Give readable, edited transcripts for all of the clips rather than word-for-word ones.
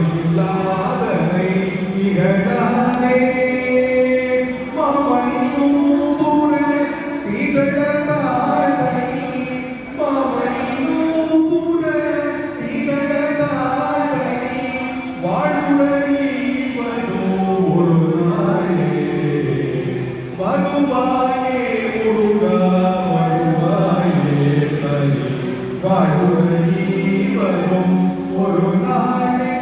வாய்மையில்லாதனை இகழாதே மாமணியும் பூர சீதளதாழனி மாமணியும் பூர சீதளதாழனி வாழ்வுடைவனோ ஒரு நாளே வருவாயே முருகா வருவாயே தனி வாழ்வுடைவனும் ஒரு நாளே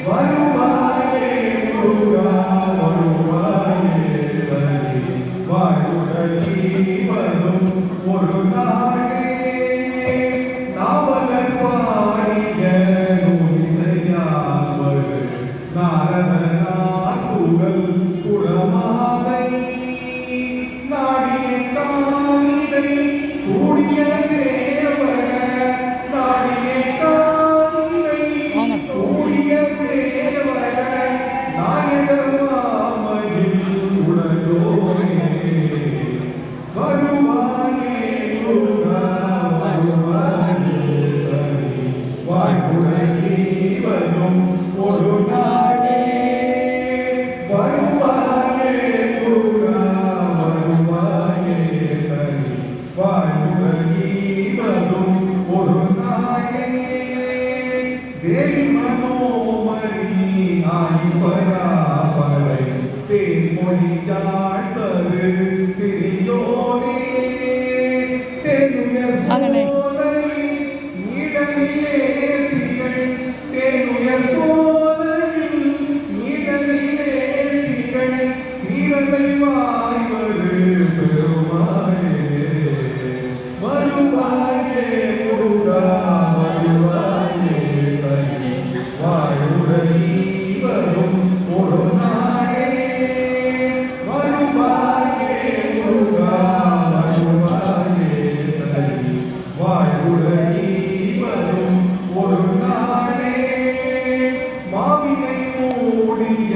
வருவாயே முருகா வருவாயே தனி வாழ்வுடைவனும் ஒரு நாளே நாவலர் பாடிய நூலிசையாமல் நாரதனார் புகழ் புறமாதை நாடிய காணிதை கூடிய சேவக நாடிய காணிதை கூடிய சேவக நாயக மாமையில் உணர்ந்தோனே வருவாயே முருகா வருவாயே தனி வாழ்வுடைவனும் ஒரு நாளே வருவாயே முருகா வருவாயே தனி வாழ்வுடைவனும் ஒரு நாளே தேவி மனோமணி ஆய்பராபரை தேன்மொழியாள் தரு சிறியோனே சென்னுயர் சோலை நீடலிலே திகழ் சென்னுயர் சோலையில் நீடலிலே திகழ் சீரலை வாய்வரு பெருமாளே வருவாயே முருகா வருவாயே தனி வாழ்வுடைவனும் ஒரு நாளே வருவாயே முருகா வருவாயே தனி வாழ்வுடைவனும் ஒரு நாளே மாவினை மூடிய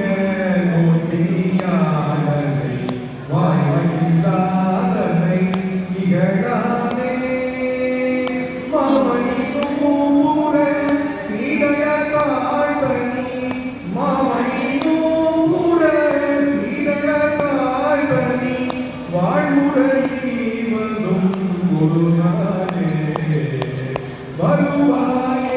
நோட்டியாளனை வாய்மையில்லாதனை இகழாதே மாமணியும் பூர சீதளதாழனி மாமணியும் பூர சீதளதாழனி வாழ்வுடைவனும் ஒரு நாளே வருவாயே